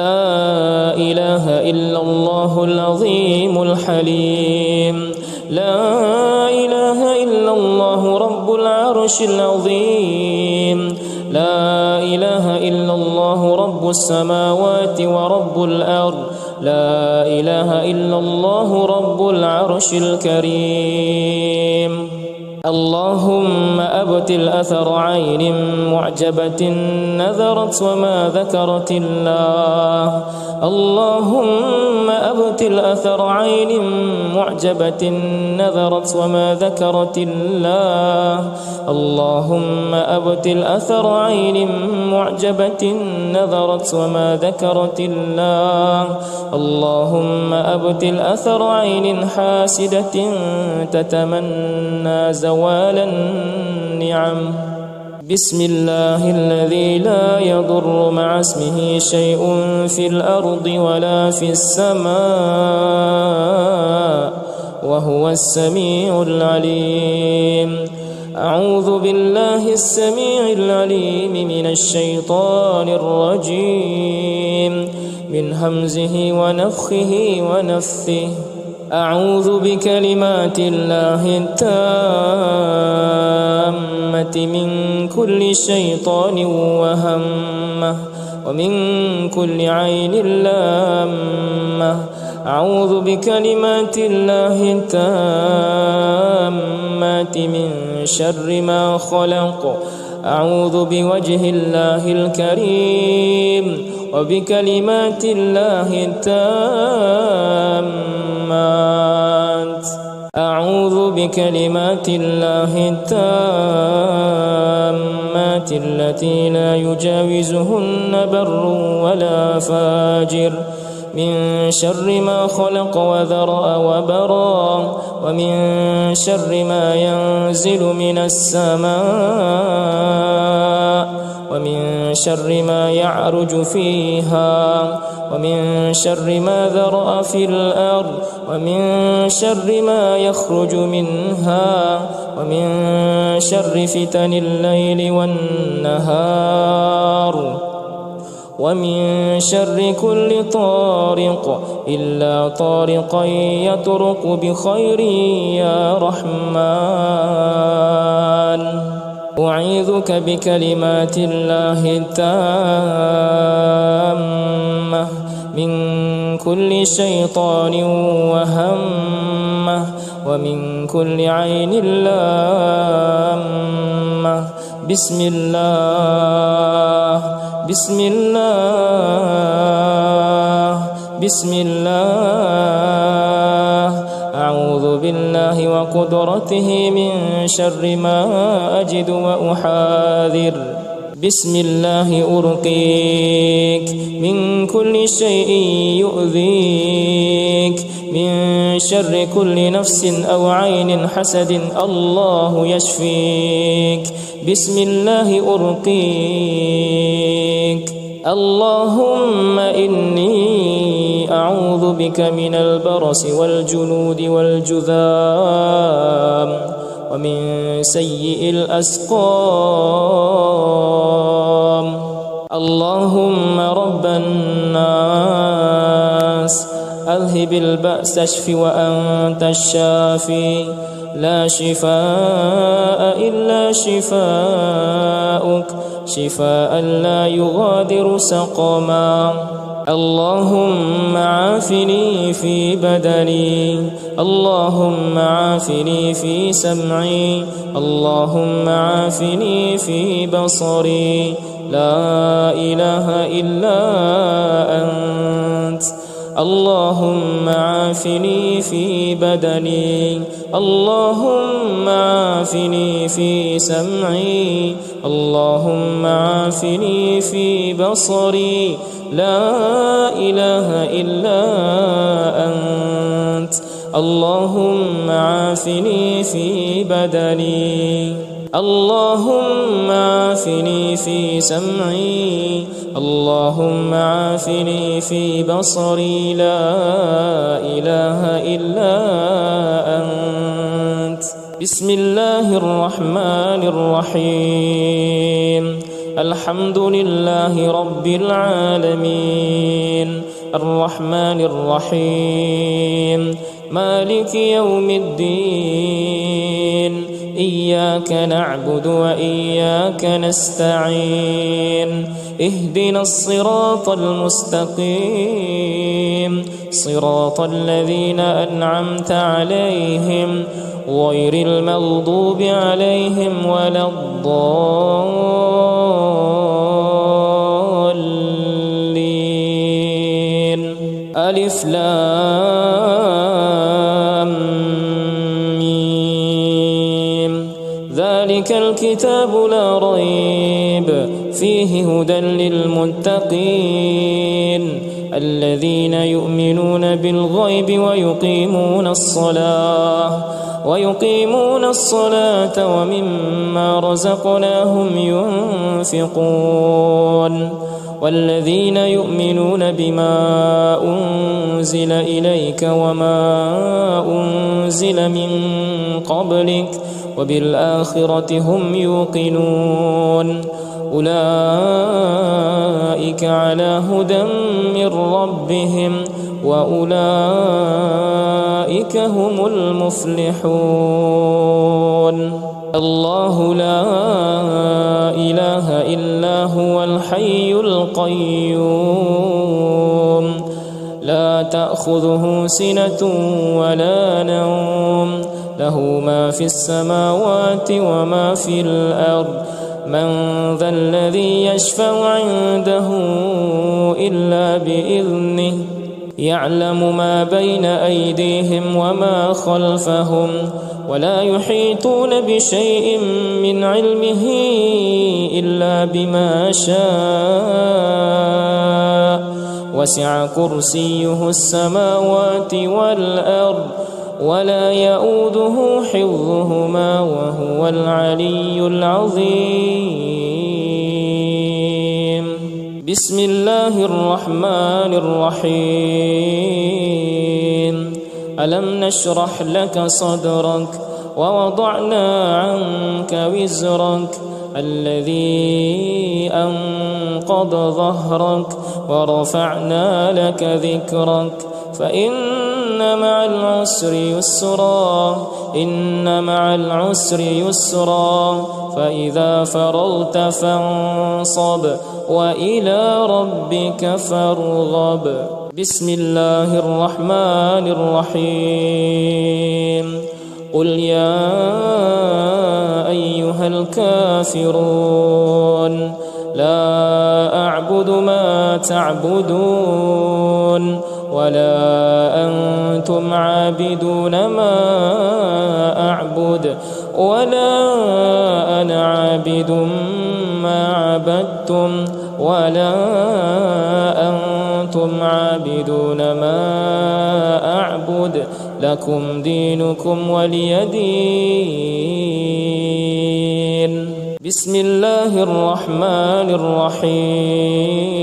لا إله إلا الله العظيم الحليم. لا إله إلا الله رب العرش العظيم. لا إله إلا الله رب السماوات ورب الأرض. لا إله إلا الله رب العرش الكريم. اللهم أبطل أثر عين معجبة نذرت وما ذكرت الله. اللهم أبطل أثر عين معجبة نذرت وما ذكرت الله. اللهم أبطل أثر عين معجبة نذرت وما ذكرت الله. اللهم أبطل أثر عين حاسدة تتمنى زوال النعم. بسم الله الذي لا يضر مع اسمه شيء في الأرض ولا في السماء وهو السميع العليم. أعوذ بالله السميع العليم من الشيطان الرجيم من همزه ونفخه ونفثه. أعوذ بكلمات الله التامة من كل شيطان وهمة ومن كل عين لامة. أعوذ بكلمات الله التامة من شر ما خلق. أعوذ بوجه الله الكريم وبكلمات الله التامات. أعوذ بكلمات الله التامات التي لا يجاوزهن بر ولا فاجر من شر ما خلق وذرأ وبرى ومن شر ما ينزل من السماء ومن شر ما يعرج فيها ومن شر ما ذرأ في الأرض ومن شر ما يخرج منها ومن شر فتن الليل والنهار ومن شر كل طارق إلا طارقا يطرق بخير يا رحمن. أعيذك بكلمات الله التامة من كل شيطان وهمة ومن كل عين لامة. بسم الله بسم الله بسم الله. أعوذ بالله وقدرته من شر ما أجد وأحاذر. بسم الله أرقيك من كل شيء يؤذيك من شر كل نفس أو عين حسد الله يشفيك. بسم الله أرقيك. اللهم إني أعوذ بك من البرص والجنود والجذام ومن سيء الأسقام. اللهم رب الناس أذهب البأس اشف وأنت الشافي لا شفاء إلا شفاؤك شفاء لا يغادر سقما. اللهم عافني في بدني. اللهم عافني في سمعي. اللهم عافني في بصري. لا إله إلا أنت. اللهم عافني في بدني. اللهم عافني في سمعي. اللهم عافني في بصري. لا إله إلا أنت. اللهم عافني في بدني. اللهم عافني في سمعي. اللهم عافني في بصري. لا إله إلا أنت. بسم الله الرحمن الرحيم. الحمد لله رب العالمين الرحمن الرحيم مالك يوم الدين إياك نعبد وإياك نستعين اهدنا الصراط المستقيم صراط الذين أنعمت عليهم غير المغضوب عليهم ولا الضالين ألف لام ميم ذلك الكتاب لا ريب فيه هدى للمتقين الذين يؤمنون بالغيب ويقيمون الصلاة ومما رزقناهم ينفقون والذين يؤمنون بما أنزل إليك وما أنزل من قبلك وبالآخرة هم يوقنون أولئك على هدى من ربهم وأولئك هم المفلحون الله لا إله إلا هو الحي القيوم لا تأخذه سنة ولا نوم له ما في السماوات وما في الأرض من ذا الذي يشفع عنده إلا بإذنه يعلم ما بين أيديهم وما خلفهم ولا يحيطون بشيء من علمه إلا بما شاء وسع كرسيه السماوات والأرض ولا يؤوده حفظهما وهو العلي العظيم بسم الله الرحمن الرحيم ألم نشرح لك صدرك ووضعنا عنك وزرك الذي أنقض ظهرك ورفعنا لك ذكرك فإن مع العسر يسرا فإذا فرغت فانصب وإلى ربك فارغب بسم الله الرحمن الرحيم قل يا أيها الكافرون لا أعبد ما تعبدون ولا أنتم عابدون ما أعبد ولا أنا عابد ما عبدتم ولا أنتم عابدون ما أعبد لكم دينكم ولي دين بسم الله الرحمن الرحيم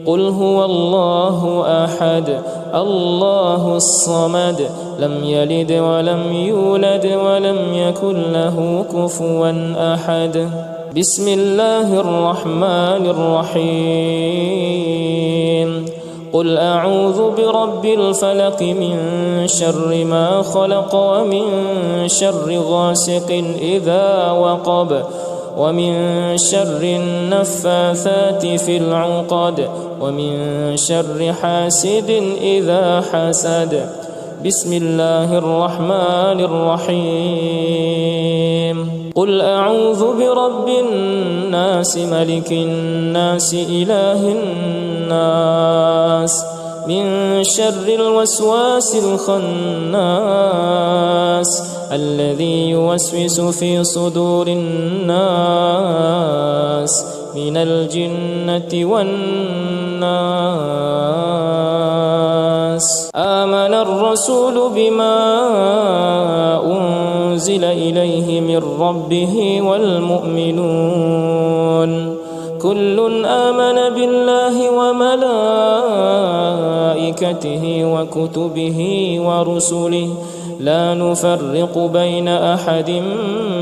قل هو الله أحد الله الصمد لم يلد ولم يولد ولم يكن له كفوا أحد بسم الله الرحمن الرحيم قل أعوذ برب الفلق من شر ما خلق ومن شر غاسق إذا وقب ومن شر النفاثات في العقد ومن شر حاسد إذا حسد بسم الله الرحمن الرحيم قل أعوذ برب الناس ملك الناس إله الناس من شر الوسواس الخناس الذي يوسوس في صدور الناس من الجنة والناس آمن الرسول بما أنزل إليه من ربه والمؤمنون كل آمن بالله وملائكته وكتبه ورسله لا نفرق بين أحد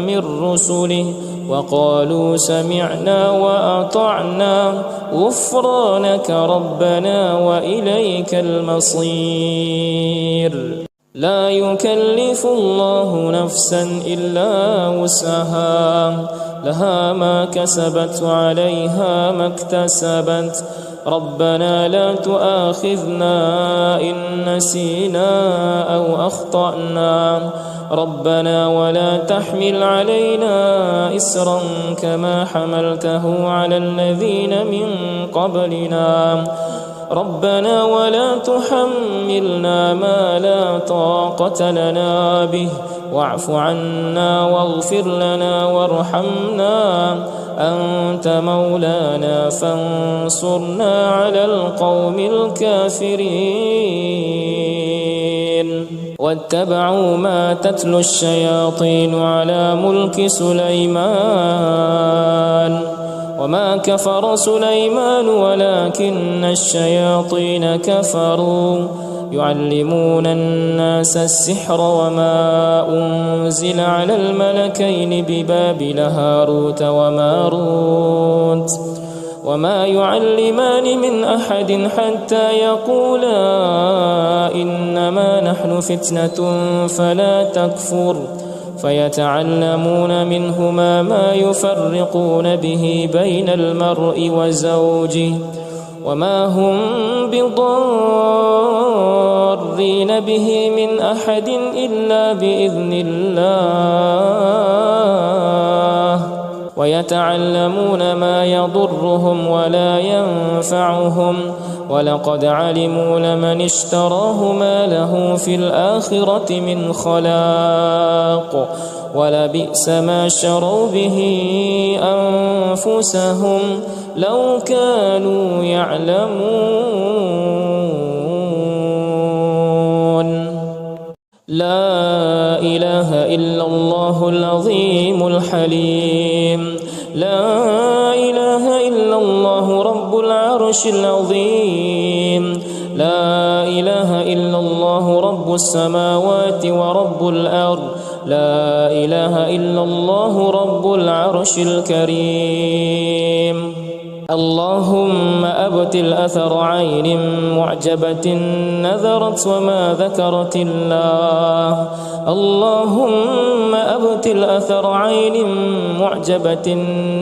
من رسله وقالوا سمعنا وأطعنا غفرانك ربنا وإليك المصير. لا يكلف الله نفسا إلا وسعها، لها ما كسبت وعليها ما اكتسبت. ربنا لا تؤاخذنا إن نسينا أو أخطأنا، ربنا ولا تحمل علينا إسرا كما حملته على الذين من قبلنا، ربنا ولا تحملنا ما لا طاقة لنا به، واعف عنا واغفر لنا وارحمنا، أنت مولانا فانصرنا على القوم الكافرين. واتبعوا ما تتلو الشياطين على ملك سليمان، وما كفر سليمان ولكن الشياطين كفروا يعلمون الناس السحر وما أنزل على الملكين ببابل هاروت وماروت وما يعلمان من أحد حتى يقولا إنما نحن فتنة فلا تكفر، فيتعلمون منهما ما يفرقون به بين المرء وزوجه، وما هم بضارين به من أحد إلا بإذن الله، ويتعلمون ما يضرهم ولا ينفعهم، ولقد علموا لمن اشتراه ما له في الآخرة من خلاق، ولبئس ما شروا به أنفسهم لو كانوا يعلمون. لا إله إلا الله العظيم الحليم، لا إله إلا الله رب العرش العظيم، لا إله إلا الله رب السماوات ورب الأرض، لا إله إلا الله رب العرش الكريم. اللهم أبطل أثر عين معجبة نذرت وما ذكرت الله، اللهم أبطل أثر عين معجبة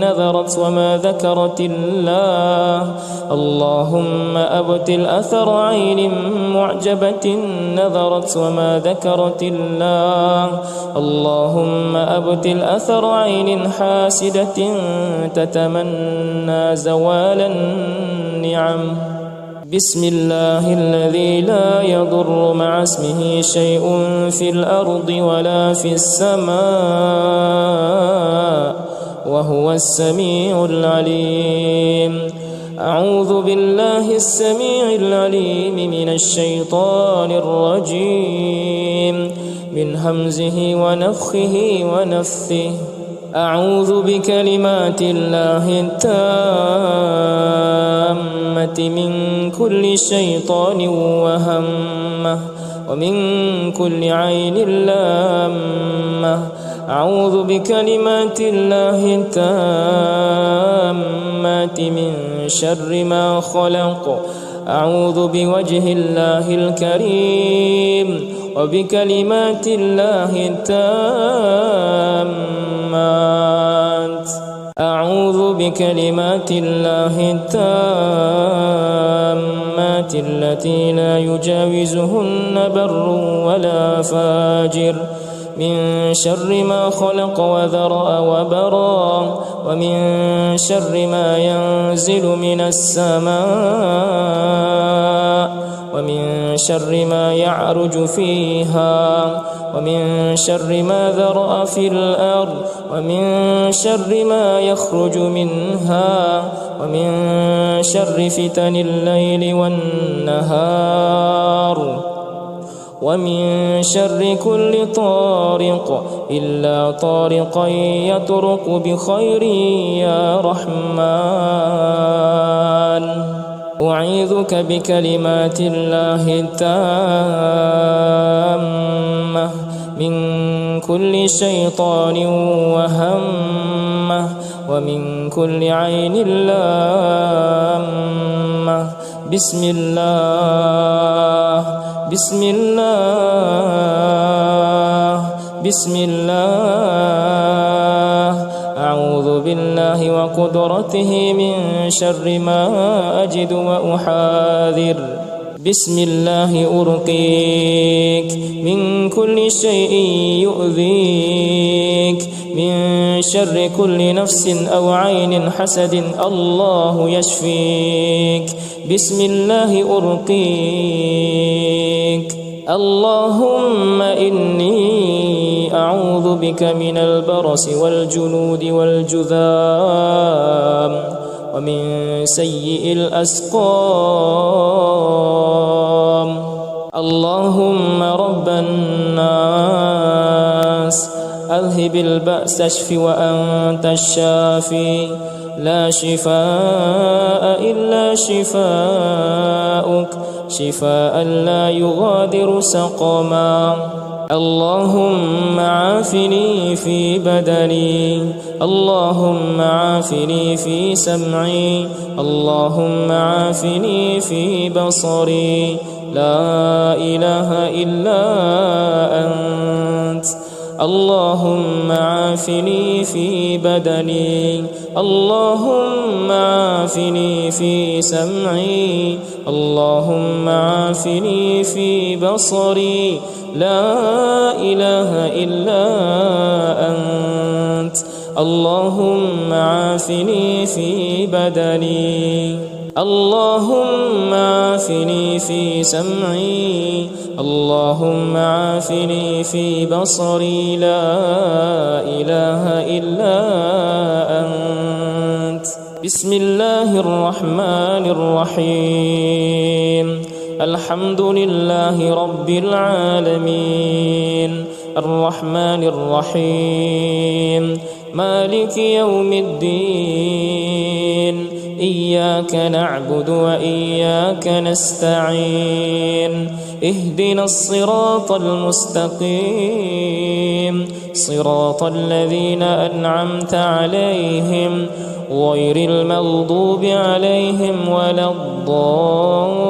نذرت وما ذكرت الله، اللهم أبطل أثر عين معجبة نذرت وما ذكرت الله، اللهم أبطل أثر عين حاسدة تتمنى زوال النعم. بسم الله الذي لا يضر مع اسمه شيء في الأرض ولا في السماء وهو السميع العليم. أعوذ بالله السميع العليم من الشيطان الرجيم، من همزه ونفخه ونفثه. أعوذ بكلمات الله التامة من كل شيطان وهمة ومن كل عين لامة. أعوذ بكلمات الله التامة من شر ما خلق. أعوذ بوجه الله الكريم وبكلمات الله التامات. أعوذ بكلمات الله التامات التي لا يجاوزهن بر ولا فاجر، من شر ما خلق وذرأ وبرى، ومن شر ما ينزل من السماء، ومن شر ما يعرج فيها، ومن شر ما ذرأ في الأرض، ومن شر ما يخرج منها، ومن شر فتن الليل والنهار، ومن شر كل طارق إلا طارقا يطرق بخير يا رحمن. أعيذك بكلمات الله التامة من كل شيطان وهمة ومن كل عين لامة. بسم الله بسم الله بسم الله. أعوذ بالله وقدرته من شر ما أجد وأحاذر. بسم الله أرقيك من كل شيء يؤذيك، من شر كل نفس أو عين حسد الله يشفيك. بسم الله أرقيك. اللهم إني أعوذ بك من البرص والجنود والجذام ومن سيء الأسقام. اللهم رب الناس أذهب البأس اشف وأنت الشافي، لا شفاء إلا شفاؤك، شفاء لا يغادر سقما. اللهم عافني في بدني، اللهم عافني في سمعي، اللهم عافني في بصري، لا إله إلا أنت. اللهم عافني في بدني، اللهم عافني في سمعي، اللهم عافني في بصري، لا إله إلا أنت. اللهم عافني في بدني، اللهم عافني في سمعي، اللهم عافني في بصري، لا إله إلا أنت. بسم الله الرحمن الرحيم. الحمد لله رب العالمين، الرحمن الرحيم، مالك يوم الدين. إياك نعبد وإياك نستعين. اهدنا الصراط المستقيم، صراط الذين أنعمت عليهم غير المغضوب عليهم ولا الضالين.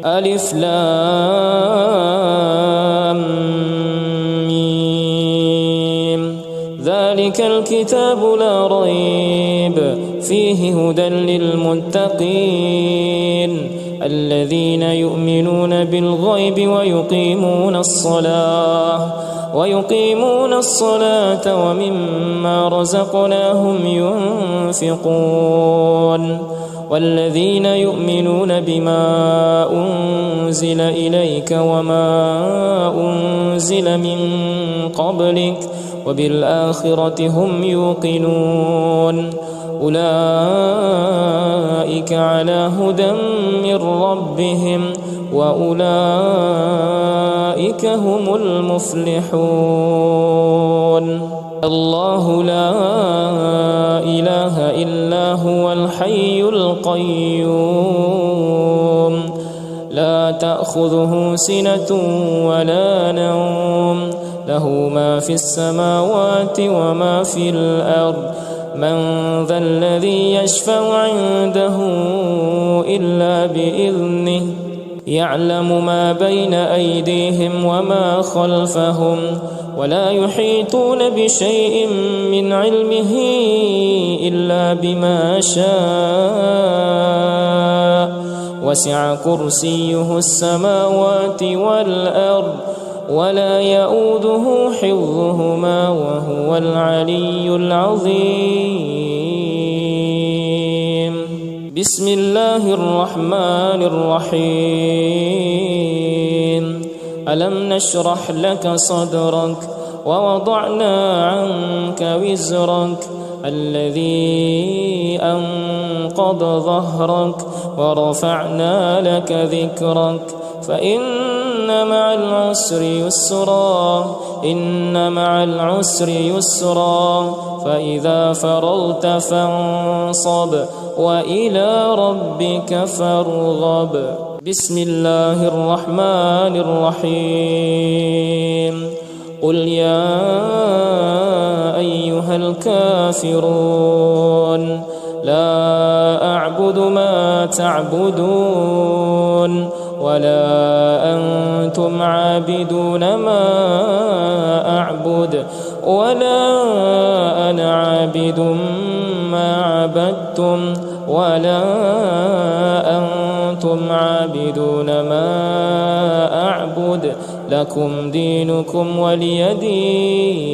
ألف لام ميم. ذلك الكتاب لا ريب فيه هدى للمتقين الذين يؤمنون بالغيب ويقيمون الصلاة ومما رزقناهم ينفقون، والذين يؤمنون بما أنزل إليك وما أنزل من قبلك وبالآخرة هم يوقنون. أولئك على هدى من ربهم وأولئك هم المفلحون. الله لا إله إلا هو الحي القيوم، لا تأخذه سنة ولا نوم، له ما في السماوات وما في الأرض. من ذا الذي يشفع عنده إلا بإذنه، يعلم ما بين أيديهم وما خلفهم، ولا يحيطون بشيء من علمه إلا بما شاء. وسع كرسيه السماوات والأرض ولا يؤوده حفظهما وهو العلي العظيم. بسم الله الرحمن الرحيم. ألم نشرح لك صدرك ووضعنا عنك وزرك الذي أنقض ظهرك ورفعنا لك ذكرك، فإن مع العسر يسرا، إن مع العسر يسرا، فإذا فرغت فانصب وإلى ربك فارغب. بسم الله الرحمن الرحيم قل يا أيها الكافرون لا أعبد ما تعبدون ولا أنتم عابدون ما أعبد ولا أنا عابد ما عبدتم ولا أنتم عابدون ما أعبد لكم دينكم ولي دين.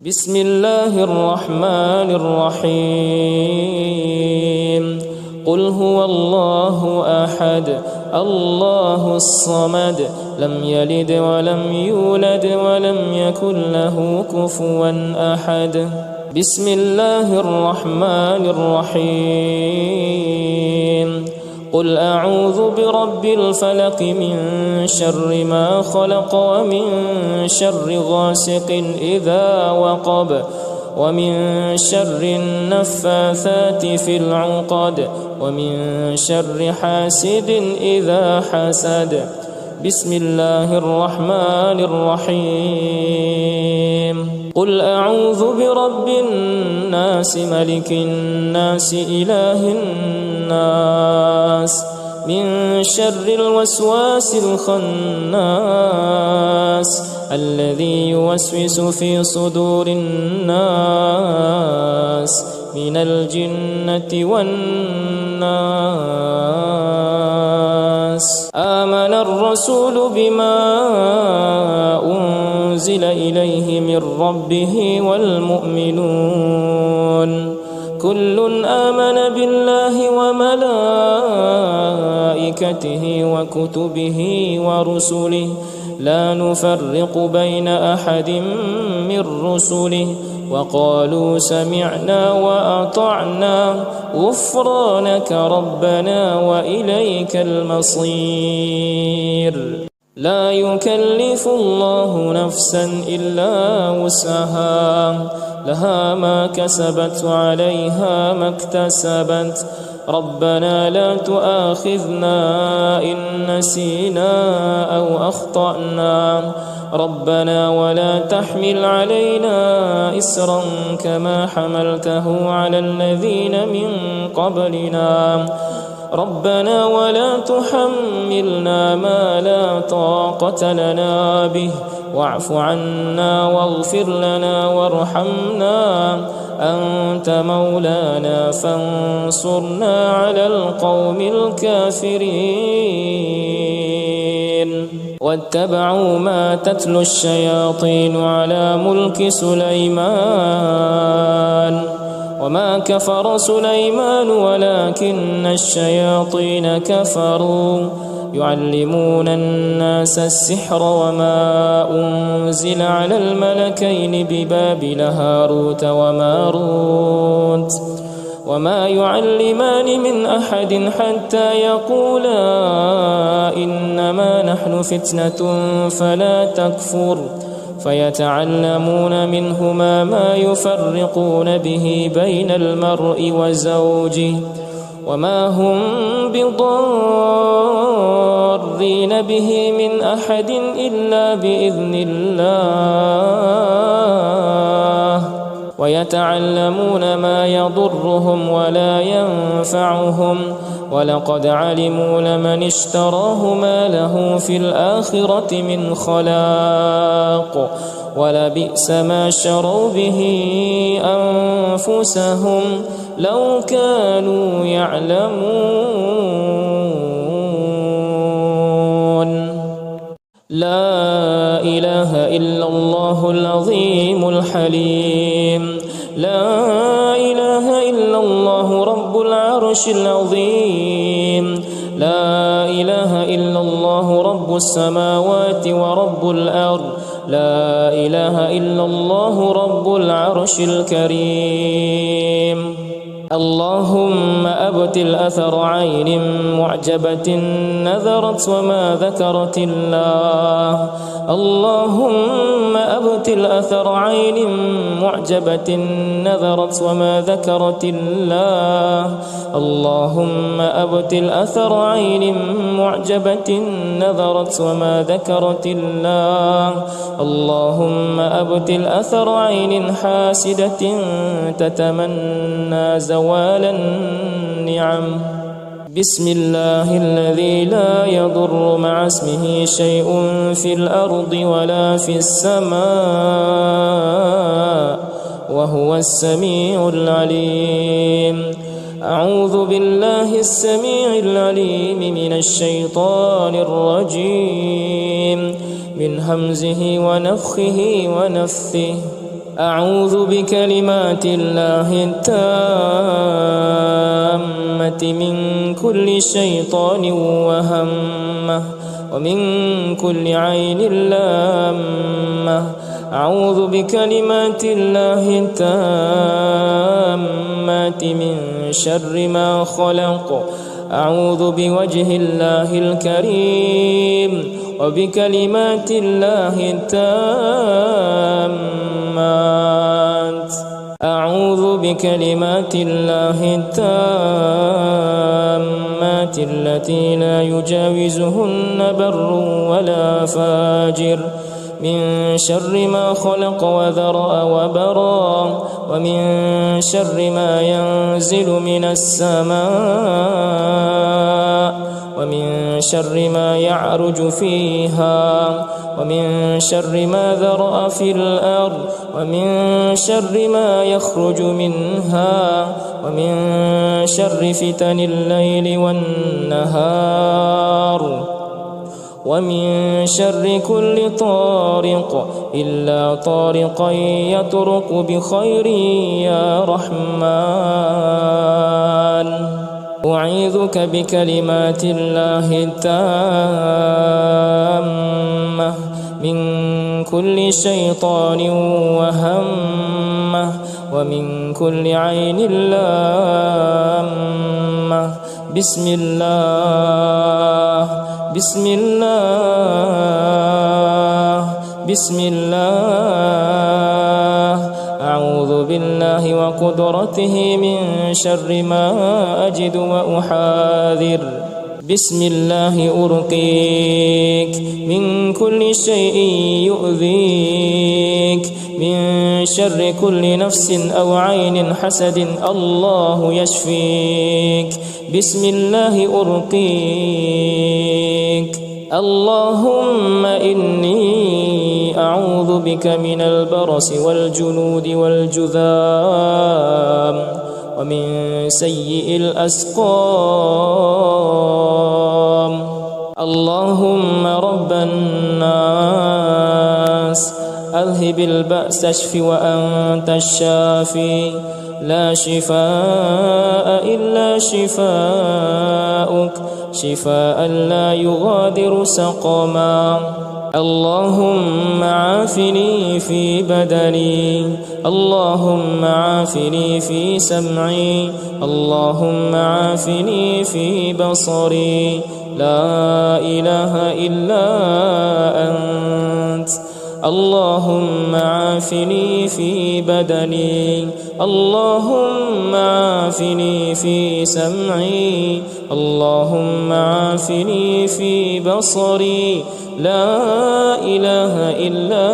بسم الله الرحمن الرحيم قل هو الله أحد الله الصمد لم يلد ولم يولد ولم يكن له كفوا أحد. بسم الله الرحمن الرحيم قل أعوذ برب الفلق من شر ما خلق ومن شر غاسق إذا وقب ومن شر النفاثات في العقد ومن شر حاسد إذا حسد. بسم الله الرحمن الرحيم قل أعوذ برب الناس ملك الناس إله الناس من شر الوسواس الخناس الذي يوسوس في صدور الناس من الجنة والناس. آمن الرسول بما أنزل إليه من ربه والمؤمنون كل آمن بالله وملائكته وكتبه ورسله لا نفرق بين أحد من رسله وقالوا سمعنا وأطعنا غفرانك ربنا وإليك المصير. لا يكلف الله نفسا إلا وسعها لها ما كسبت وعليها ما اكتسبت ربنا لا تؤاخذنا إن نسينا أو أخطأنا ربنا ولا تحمل علينا إسرا كما حملته على الذين من قبلنا ربنا ولا تحملنا ما لا طاقة لنا به واعف عنا واغفر لنا وارحمنا أنت مولانا فانصرنا على القوم الكافرين. واتبعوا ما تتلو الشياطين على ملك سليمان وما كفر سليمان ولكن الشياطين كفروا يعلمون الناس السحر وما أنزل على الملكين ببابل هاروت وماروت وما يعلمان من أحد حتى يقولا إنما نحن فتنة فلا تكفر فيتعلمون منهما ما يفرقون به بين المرء وزوجه وما هم بضارين به من أحد إلا بإذن الله ويتعلمون ما يضرهم ولا ينفعهم ولقد علموا لمن اشتراه ما له في الآخرة من خلاق ولبئس ما شروا به أنفسهم لو كانوا يعلمون. لا إله إلا الله العظيم الحليم لا إله إلا الله رب العرش العظيم لا إله إلا الله رب السماوات ورب الأرض لا إله إلا الله رب العرش الكريم. اللهم أبطل أثر عين معجبة نذرت وما ذكرت الله. اللهم أبطل أثر عين معجبة نذرت وما ذكرت الله. اللهم أبطل أثر عين معجبة نذرت وما ذكرت الله. اللهم أبطل أثر عين حاسدة تتمنى زوال النعم. بسم الله الذي لا يضر مع اسمه شيء في الأرض ولا في السماء وهو السميع العليم. أعوذ بالله السميع العليم من الشيطان الرجيم من همزه ونفخه ونفثه. أعوذ بكلمات الله التامة من كل شيطان وهمة ومن كل عين لامة. أعوذ بكلمات الله التامة من شر ما خلق. أعوذ بوجه الله الكريم وبكلمات الله التامات. أعوذ بكلمات الله التامات التي لا يجاوزهن بر ولا فاجر من شر ما خلق وذرأ وبرا ومن شر ما ينزل من السماء ومن شر ما يعرج فيها ومن شر ما ذرأ في الأرض ومن شر ما يخرج منها ومن شر فتن الليل والنهار ومن شر كل طارق إلا طارقا يطرق بخير يا رحمن. أعيذك بكلمات الله التامة من كل شيطان وهمة ومن كل عين لامة. بسم الله بسم الله بسم الله. أعوذ بالله وقدرته من شر ما أجد وأحاذر. بسم الله أرقيك من كل شيء يؤذيك من شر كل نفس أو عين حسد الله يشفيك. بسم الله أرقيك. اللهم إني أعوذ بك من البرص والجنود والجذام ومن سيء الأسقام. اللهم رب الناس أذهب البأس اشف وأنت الشافي لا شفاء إلا شفاؤك شفاء لا يغادر سقما. اللهم عافني في بدني. اللهم عافني في سمعي. اللهم عافني في بصري. لا إله إلا أنت. اللهم عافني في بدني. اللهم عافني في سمعي. اللهم عافني في بصري. لا إله إلا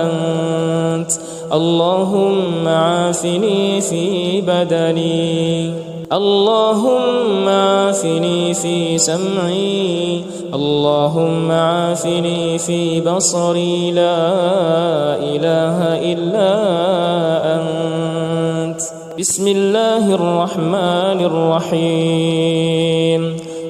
أنت. اللهم عافني في بدني. اللهم عافني في سمعي. اللهم عافني في بصري. لا إله إلا أنت. بسم الله الرحمن الرحيم.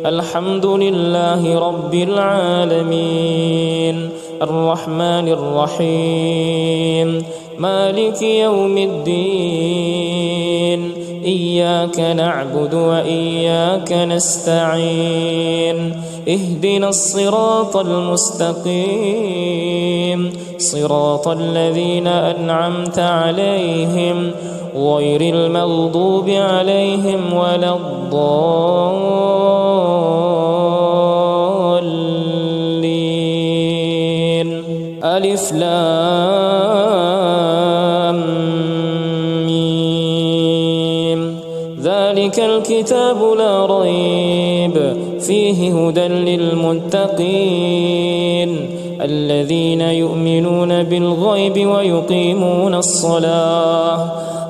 الحمد لله رب العالمين الرحمن الرحيم مالك يوم الدين. إياك نعبد وإياك نستعين. اهدنا الصراط المستقيم الرجيم صراط الذين أنعمت عليهم غير المغضوب عليهم ولا الضالين ألف لام ميم ذلك الكتاب لا ريب فيه هدى للمتقين الذين يؤمنون بالغيب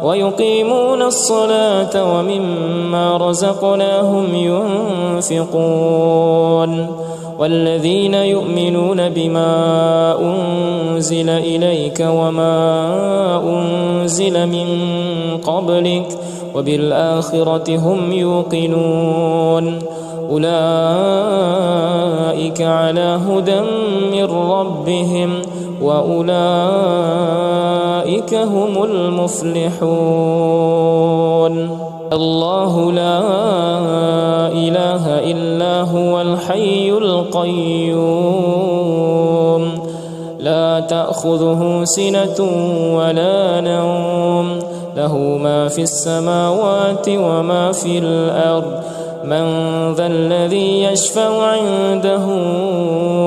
ويقيمون الصلاة ومما رزقناهم ينفقون والذين يؤمنون بما أنزل إليك وما أنزل من قبلك وبالآخرة هم يوقنون أولئك على هدى من ربهم وأولئك هم المفلحون الله لا إله إلا هو الحي القيوم لا تأخذه سنة ولا نوم له ما في السماوات وما في الأرض من ذا الذي يشفع عنده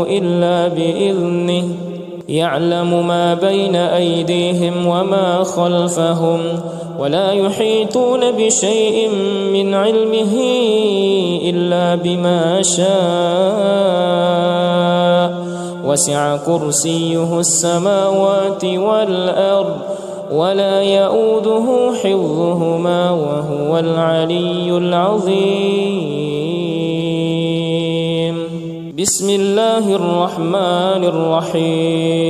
إلا بإذنه يعلم ما بين أيديهم وما خلفهم ولا يحيطون بشيء من علمه إلا بما شاء وسع كرسيه السماوات والأرض ولا يؤوده حفظهما وهو العلي العظيم بسم الله الرحمن الرحيم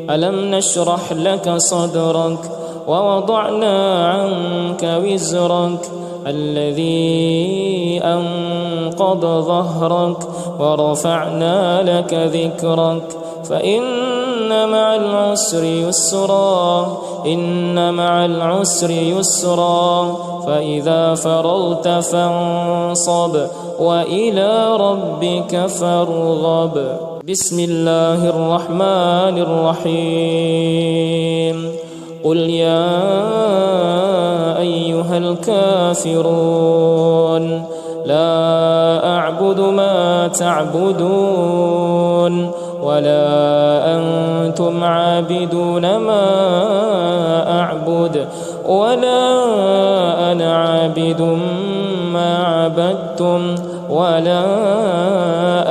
ألم نشرح لك صدرك ووضعنا عنك وزرك الذي أنقض ظهرك ورفعنا لك ذكرك فإن مع العسر يسرا فإذا فرغت فانصب وإلى ربك فارغب بسم الله الرحمن الرحيم قل يا أيها الكافرون لا أعبد ما تعبدون ولا أنتم عابدون ما أعبد ولا أنا عابد ما عبدتم ولا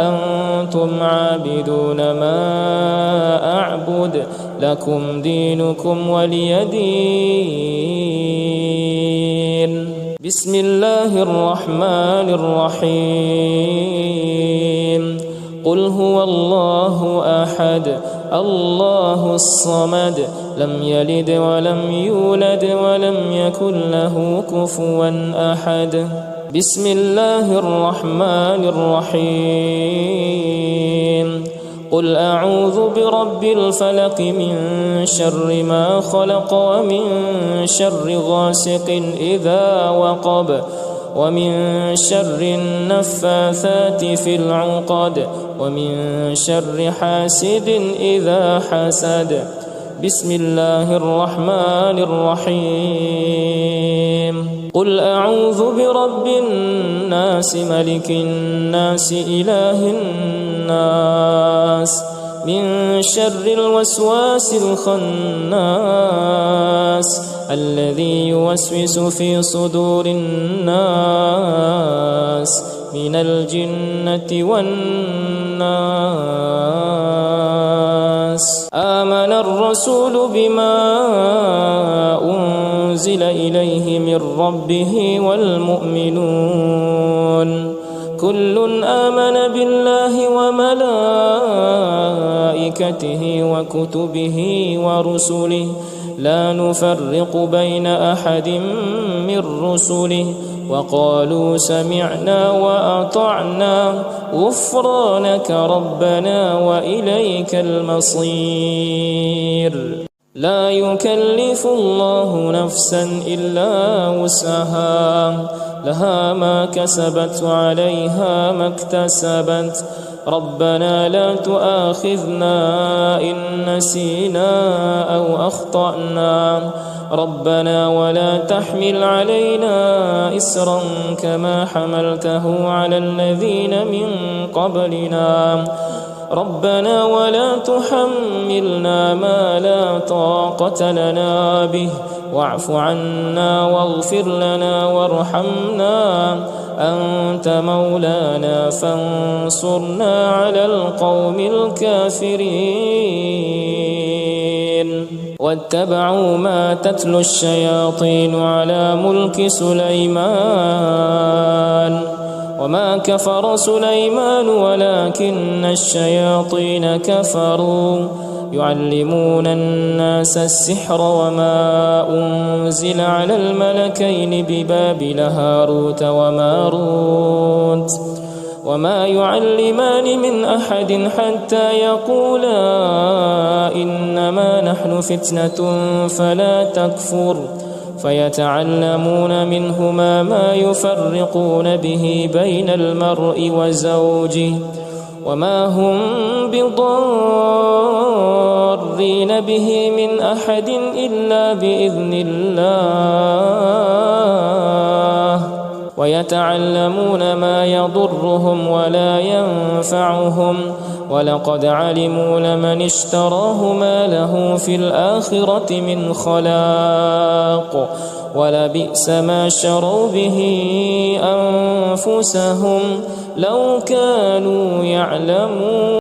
أنتم عابدون ما أعبد لكم دينكم ولي دين بسم الله الرحمن الرحيم قل هو الله أحد الله الصمد لم يلد ولم يولد ولم يكن له كفوا أحد بسم الله الرحمن الرحيم قل أعوذ برب الفلق من شر ما خلق ومن شر غاسق إذا وقب ومن شر النفاثات في العقد ومن شر حاسد إذا حسد بسم الله الرحمن الرحيم قل أعوذ برب الناس ملك الناس إله الناس من شر الوسواس الخناس الذي يوسوس في صدور الناس من الجنة والناس آمن الرسول بما أنزل إليه من ربه والمؤمنون كل آمن بالله وملائكته وكتبه ورسله لا نفرق بين أحد من رسله وقالوا سمعنا وأطعنا غفرانك ربنا وإليك المصير لا يكلف الله نفسا إلا وسعها لها ما كسبت وعليها ما اكتسبت ربنا لا تؤاخذنا إن نسينا أو أخطأنا ربنا ولا تحمل علينا إسرا كما حملته على الذين من قبلنا ربنا ولا تحملنا ما لا طاقة لنا به واعف عنا واغفر لنا وارحمنا أنت مولانا فانصرنا على القوم الكافرين واتبعوا ما تتلو الشياطين على ملك سليمان وما كفر سليمان ولكن الشياطين كفروا يعلمون الناس السحر وما أنزل على الملكين ببابل هاروت وماروت وما يعلمان من أحد حتى يقولا إنما نحن فتنة فلا تكفر فيتعلمون منهما ما يفرقون به بين المرء وزوجه وما هم بضارين به من أحد إلا بإذن الله ويتعلمون ما يضرهم ولا ينفعهم ولقد علموا لمن اشتراه ما له في الآخرة من خلاق ولبئس ما شروا به أنفسهم لو كانوا يعلمون.